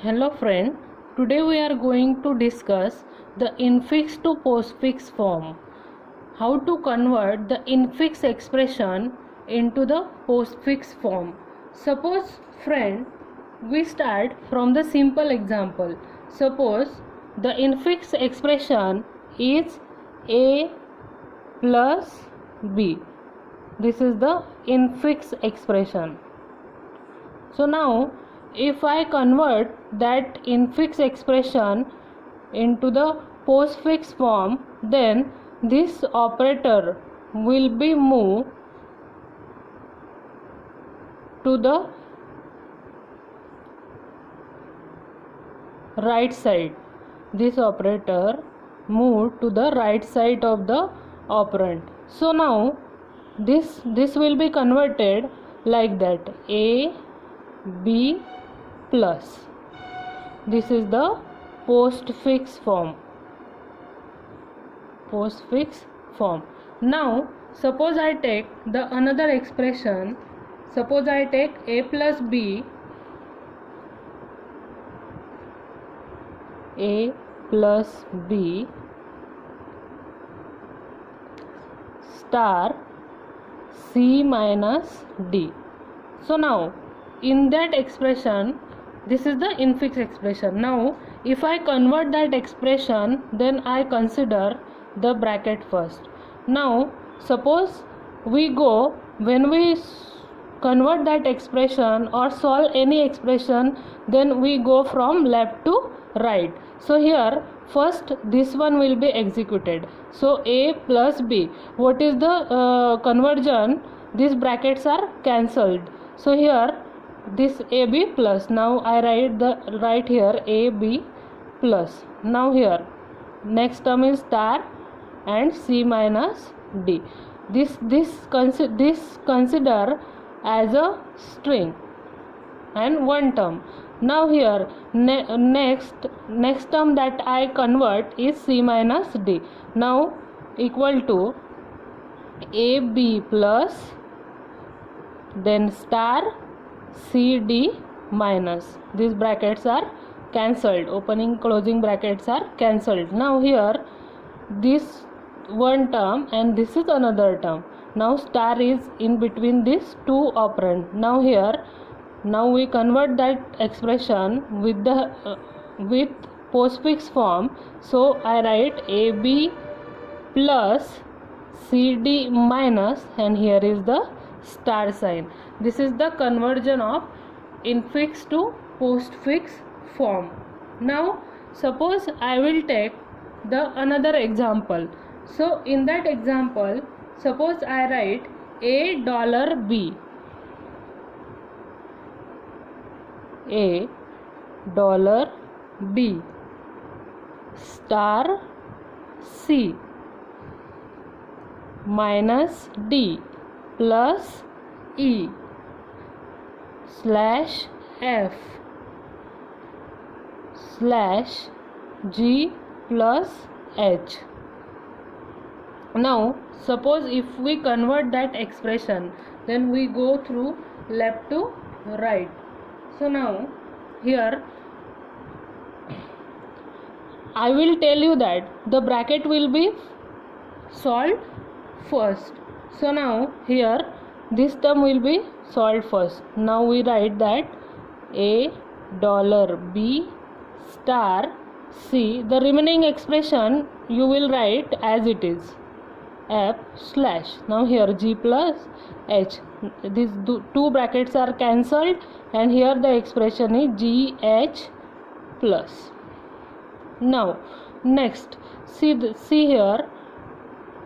Hello friend, today we are going to discuss the infix to postfix form. How to convert the infix expression into the postfix form. Suppose friend, we start from the simple example. Suppose the infix expression is a plus b. This is the infix expression. So now if I convert that infix expression into the postfix form, then this operator will be moved to the right side. This operator moved to the right side of the operand. So now this will be converted like that: a b plus. This is the postfix form. Now suppose I take the another expression. Suppose I take a plus b, a plus b star c minus d. So now in that expression, this is the infix expression. Now if I convert that expression, then I consider the bracket first. Now suppose we go, when we convert that expression or solve any expression, then we go from left to right. So here first this one will be executed. So a plus b, what is the conversion? These brackets are cancelled. So here this ab plus, now I write here ab plus. Now here next term is star and c minus d. This consider as a string and one term. Now here next term that I convert is c minus d. Now equal to ab plus, then star cd minus. These brackets are cancelled, opening closing brackets are cancelled. Now here this one term and this is another term. Now star is in between these two operand. Now here now we convert that expression with the with postfix form. So I write ab plus cd minus, and here is the star sign. This is the conversion of infix to postfix form. Now suppose I will take the another example. So in that example, suppose I write $b, $b star c minus d plus e slash f slash g plus h. Now suppose if we convert that expression, then we go through left to right. So now here I will tell you that the bracket will be solved first. So now here this term will be solved first. Now we write that $b star c. The remaining expression you will write as it is, f slash. Now here g plus h. These two brackets are cancelled, and here the expression is g h plus. Now next see here,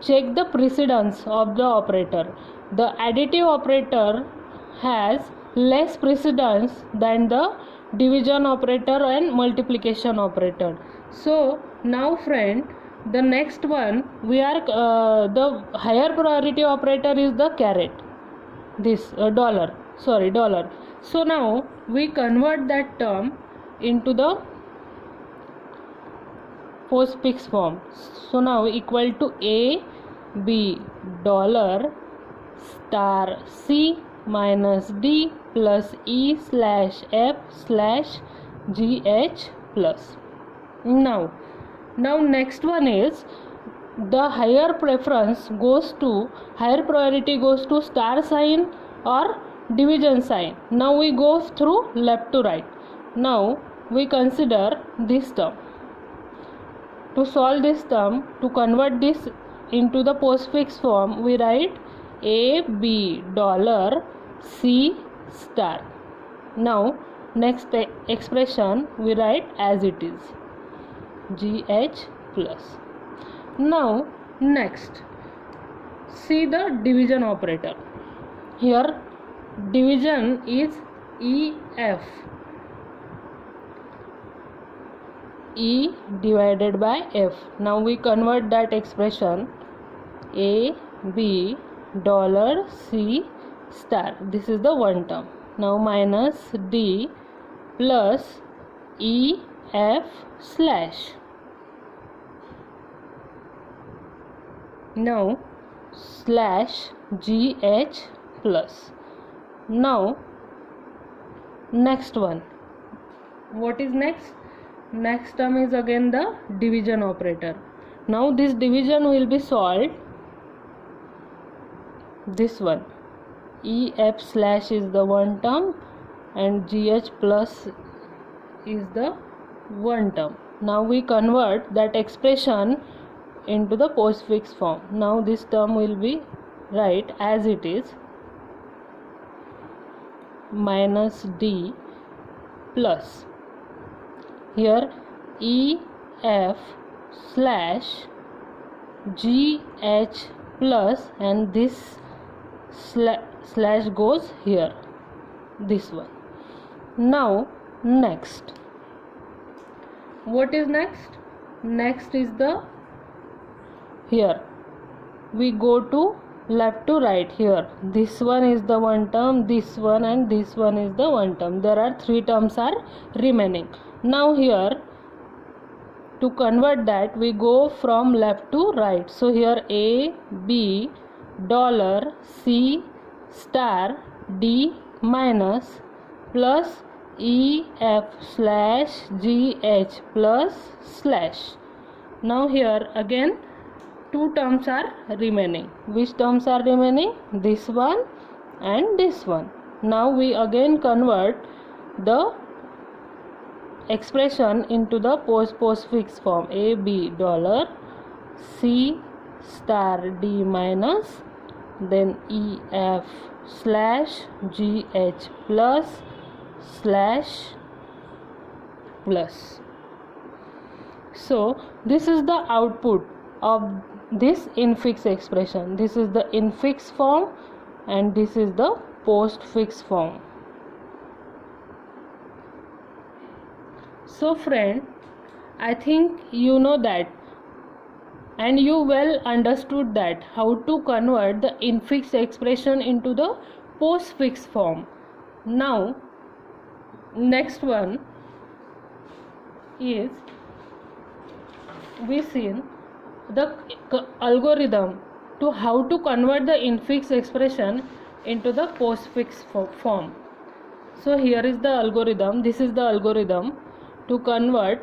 check the precedence of the operator. The additive operator has less precedence than the division operator and multiplication operator. So now friend, the next one we are the higher priority operator is the caret, this dollar. So now we convert that term into the postfix form. So now equal to a b dollar star c minus d plus e slash f slash GH plus. Now next one is the higher priority goes to star sign or division sign. Now we go through left to right. Now we consider this term. To solve this term, to convert this into the postfix form, we write AB $C star. Now next expression we write as it is, GH plus. Now next, see the division operator. Here division is EF, E divided by F. Now we convert that expression, AB $C star. This is the one term. Now minus D plus EF slash. Now slash GH plus. Now next one. What is next? Next term is again the division operator. Now this division will be solved. This one, EF slash is the one term and GH plus is the one term. Now we convert that expression into the postfix form. Now this term will be right as it is, minus D plus. Here EF slash GH plus, and this slash goes here, this one. Now next, what is next? Next is the, here we go to left to right. Here this one is the one term, this one and this one is the one term. There are three terms are remaining. Now here to convert that we go from left to right. So here A B $C star D minus plus EF slash GH plus slash. Now here again two terms are remaining. Which terms are remaining? This one and this one. Now we again convert the expression into the postfix form, AB $C star D minus, then EF slash GH plus slash plus. So this is the output of this infix expression. This is the infix form and this is the postfix form. So friend, I think you know that and you well understood that how to convert the infix expression into the postfix form. Now next one is, we see the algorithm to how to convert the infix expression into the postfix form. So here is the algorithm. This is the algorithm to convert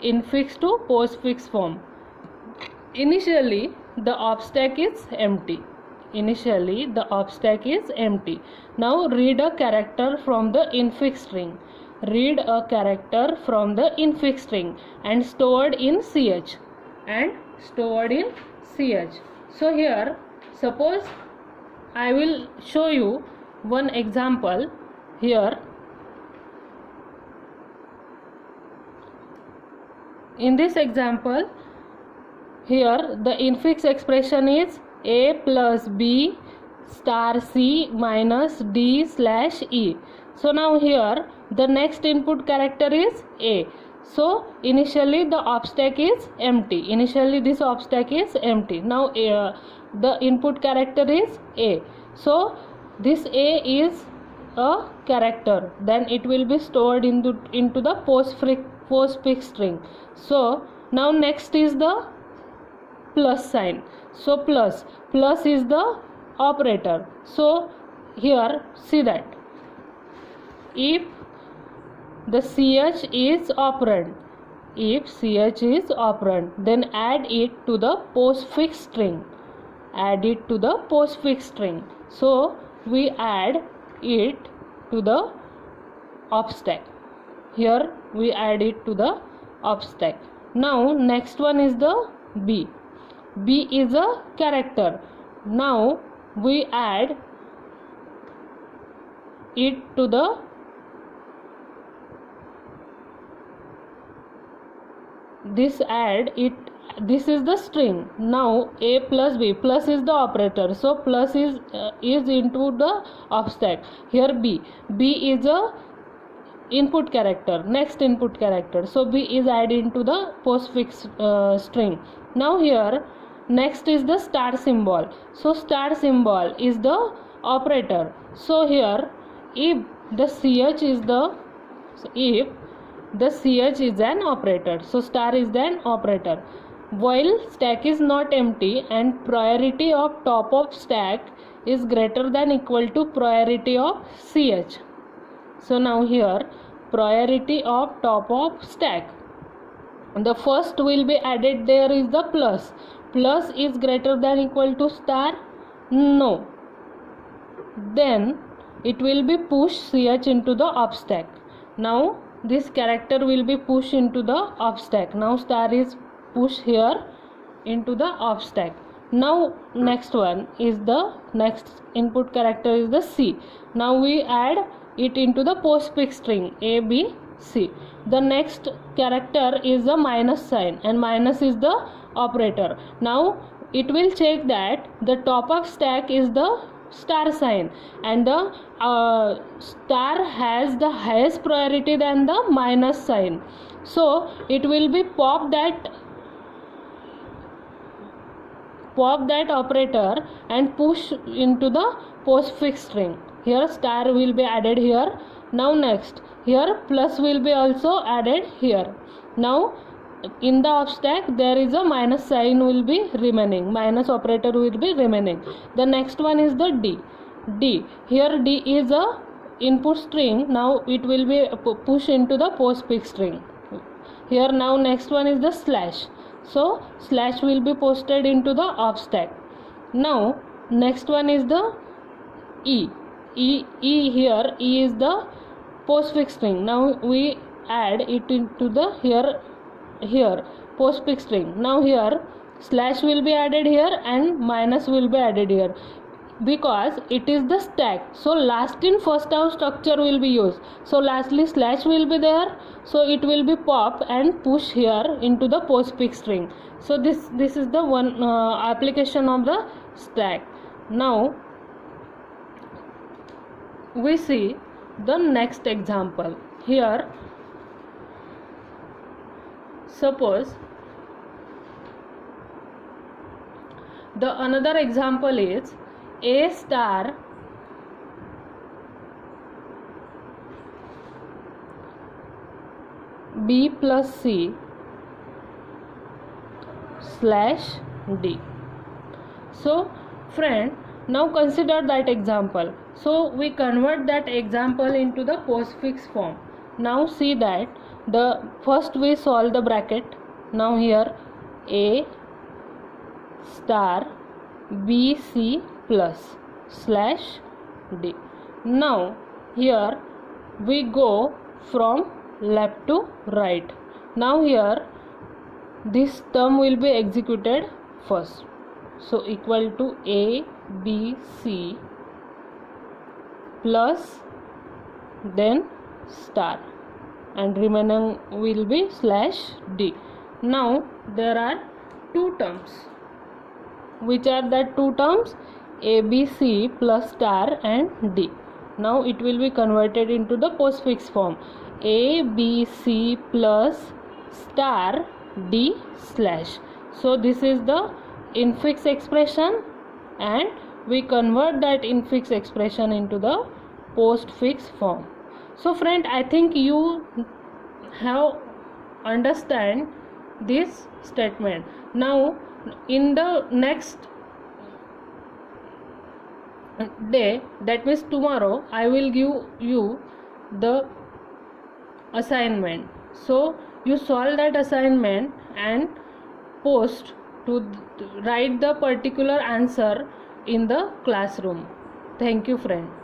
infix to postfix form. Initially the op stack is empty. Now read a character from the infix string. And stored in ch. So here suppose I will show you one example here. In this example, here the infix expression is A plus B star C minus D slash E. So now here the next input character is A. So initially the op stack is empty. Now the input character is A. So this A is a character. Then it will be stored into the postfix string. So now next is the plus sign. So plus is the operator. So here see that if the ch is operand. If ch is operand, then add it to the postfix string. Add it to the postfix string. So we add it to the op stack. Here we add it to the op stack. Now next one is the b. B is a character. Now we add it to the this is the string. Now a plus b, plus is the operator, so plus is into the op stack. Here b is a input character, next input character, so b is added into the postfix string. Now here next is the star symbol, so star symbol is the operator. So here if the ch is an operator, so star is an operator. While stack is not empty and priority of top of stack is greater than equal to priority of ch. So now here priority of top of stack, the first will be added, there is the plus. Plus is greater than equal to star? No. Then it will be push ch into the op stack. Now this character will be pushed into the op stack. Now star is pushed here into the op stack. Now next one is the next input character is the c. Now we add it into the postfix string a b c. The next character is the minus sign and minus is the operator. Now it will check that the top of stack is the star sign and the star has the highest priority than the minus sign, so it will be pop that operator and push into the postfix string. Here star will be added here. Now next here plus will be also added here. Now in the op stack there is a minus sign will be remaining, minus operator will be remaining. The next one is the d. Here d is a input string. Now it will be pushed into the postfix string. Here now next one is the slash, so slash will be posted into the op stack. Now next one is the e. Here e is the postfix string. Now we add it into the here postfix string. Now here slash will be added here and minus will be added here because it is the stack, so last in first out structure will be used. So lastly slash will be there, so it will be pop and push here into the postfix string. So this is the one application of the stack. Now we see the next example. Here suppose the another example is a star b plus c slash d. So friend, now consider that example. So we convert that example into the postfix form. Now see that the first we solve the bracket. Now here a star b c plus slash d. Now here we go from left to right. Now here this term will be executed first, so equal to a b c plus then star and remaining will be slash d. Now there are two terms. Which are that two terms? A b c plus star and d. Now it will be converted into the postfix form. A b c plus star d slash. So this is the infix expression and we convert that infix expression into the postfix form. So friend, I think you have understand this statement. Now in the next day, that means tomorrow, I will give you the assignment. So you solve that assignment and post to write the particular answer in the classroom. Thank you, friend.